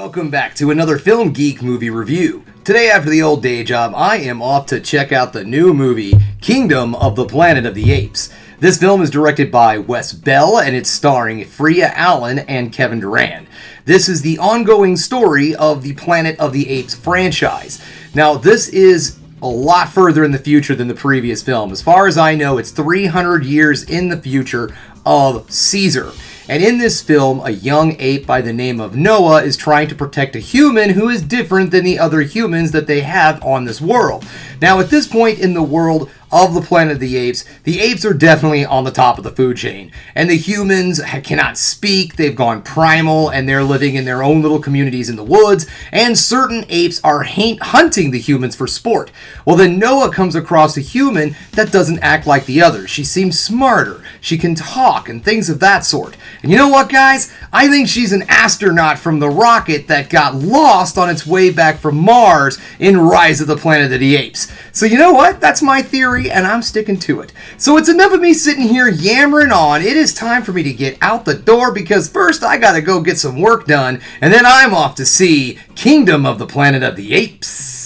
Welcome back to another Film Geek movie review. Today, after the old day job, I am off to check out the new movie, Kingdom of the Planet of the Apes. This film is directed by Wes Bell, and it's starring Freya Allen and Kevin Durand. This is the ongoing story of the Planet of the Apes franchise. Now, this is a lot further in the future than the previous film. As far as I know, it's 300 years in the future of Caesar. And in this film, a young ape by the name of Noah is trying to protect a human who is different than the other humans that they have on this world. Now, at this point in the world of the Planet of the apes are definitely on the top of the food chain. And the humans cannot speak, they've gone primal, and they're living in their own little communities in the woods, and certain apes are hunting the humans for sport. Well, then Noah comes across a human that doesn't act like the others. She seems smarter, she can talk, and things of that sort. And you know what, guys? I think she's an astronaut from the rocket that got lost on its way back from Mars in Rise of the Planet of the Apes. So you know what? That's my theory, and I'm sticking to it. So it's enough of me sitting here yammering on. It is time for me to get out the door, because first I gotta go get some work done, and then I'm off to see Kingdom of the Planet of the Apes.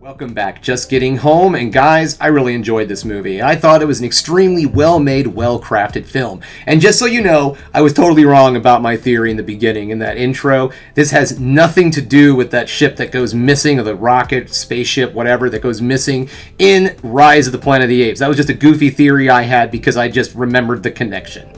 Welcome back. Just getting home, and guys, I really enjoyed this movie. I thought it was an extremely well-made, well-crafted film. And just so you know, I was totally wrong about my theory in the beginning, in that intro. This has nothing to do with that ship that goes missing, or the rocket, spaceship, whatever, that goes missing in Rise of the Planet of the Apes. That was just a goofy theory I had because I just remembered the connection.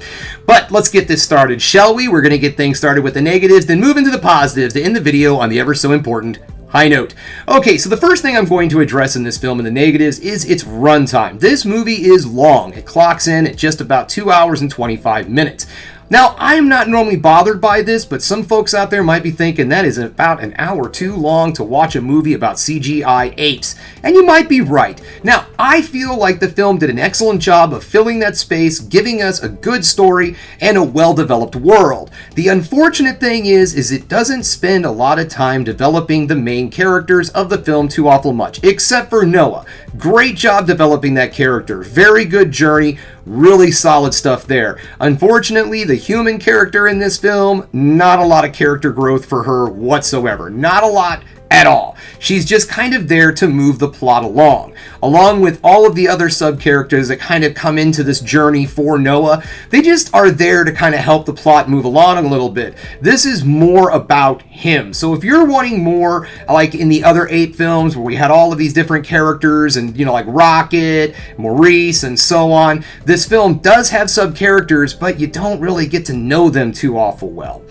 But let's get this started, shall we? We're going to get things started with the negatives, then move into the positives to end the video on the ever so important high note. Okay, so the first thing I'm going to address in this film in the negatives is its runtime. This movie is long. It clocks in at just about 2 hours and 25 minutes. Now, I am not normally bothered by this, but some folks out there might be thinking that is about an hour too long to watch a movie about CGI apes. And you might be right. Now, I feel like the film did an excellent job of filling that space, giving us a good story and a well-developed world. The unfortunate thing is it doesn't spend a lot of time developing the main characters of the film too awful much, except for Noah. Great job developing that character. Very good journey. Really solid stuff there. Unfortunately, the human character in this film, not a lot of character growth for her whatsoever. Not a lot at all. She's just kind of there to move the plot along with all of the other sub-characters that kind of come into this journey for Noah. They just are there to kind of help the plot move along a little bit. This is more about him. So if you're wanting more like in the other ape films where we had all of these different characters and, you know, like Rocket, Maurice, and so on, this film does have sub-characters, but you don't really get to know them too awful well.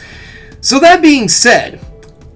So that being said,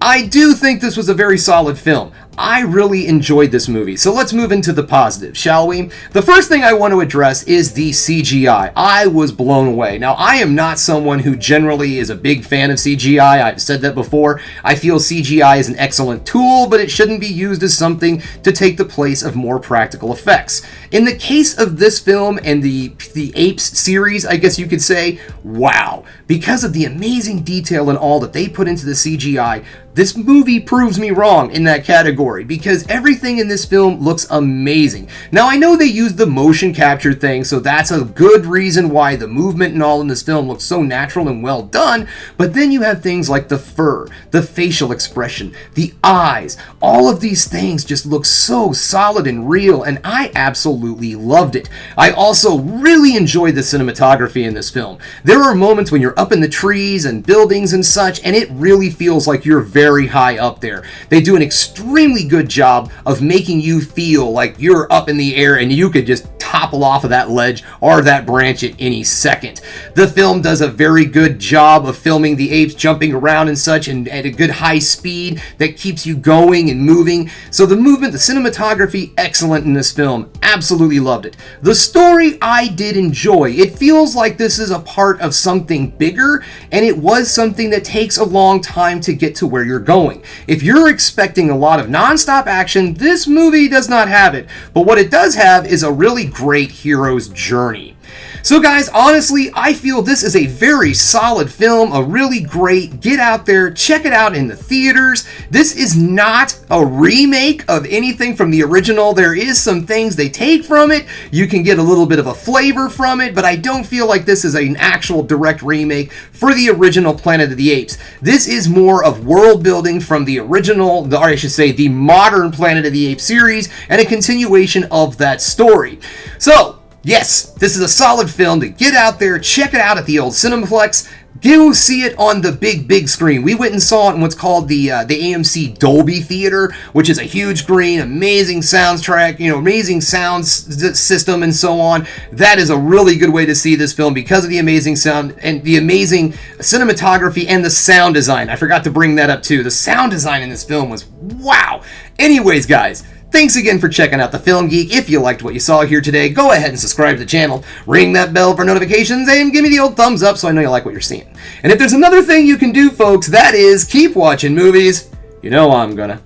I do think this was a very solid film. I really enjoyed this movie. So let's move into the positives, shall we? The first thing I want to address is the CGI. I was blown away. Now, I am not someone who generally is a big fan of CGI. I've said that before. I feel CGI is an excellent tool, but it shouldn't be used as something to take the place of more practical effects. In the case of this film and the Apes series, I guess you could say, wow. Because of the amazing detail and all that they put into the CGI, This movie proves me wrong in that category because everything in this film looks amazing. Now, I know they used the motion capture thing, so that's a good reason why the movement and all in this film looks so natural and well done, but then you have things like the fur, the facial expression, the eyes, all of these things just look so solid and real, and I absolutely loved it. I also really enjoyed the cinematography in this film. There are moments when you're up in the trees and buildings and such, and it really feels like you're very high up there. They do an extremely good job of making you feel like you're up in the air and you could just topple off of that ledge or that branch at any second. The film does a very good job of filming the apes jumping around and such, and at a good high speed that keeps you going and moving. So the movement, the cinematography, excellent in this film. Absolutely loved it. The story I did enjoy. It feels like this is a part of something bigger, and it was something that takes a long time to get to where you're going. If you're expecting a lot of non-stop action, this movie does not have it. But what it does have is a really great hero's journey. So guys, honestly, I feel this is a very solid film, a really great, get out there, check it out in the theaters. This is not a remake of anything from the original. There is some things they take from it. You can get a little bit of a flavor from it, but I don't feel like this is an actual direct remake for the original Planet of the Apes. This is more of world building from the original, or I should say the modern Planet of the Apes series, and a continuation of that story. So, yes, this is a solid film to get out there, check it out at the old Cinemaplex. Go see it on the big screen. We went and saw it in what's called the AMC Dolby Theater, which is a huge screen, amazing soundtrack, amazing sound system and so on. That is a really good way to see this film because of the amazing sound and the amazing cinematography and the sound design. I forgot to bring that up too. The sound design in this film was wow. Anyways, guys, thanks again for checking out the Film Geek. If you liked what you saw here today, go ahead and subscribe to the channel, ring that bell for notifications, and give me the old thumbs up so I know you like what you're seeing. And if there's another thing you can do, folks, that is keep watching movies. You know I'm gonna.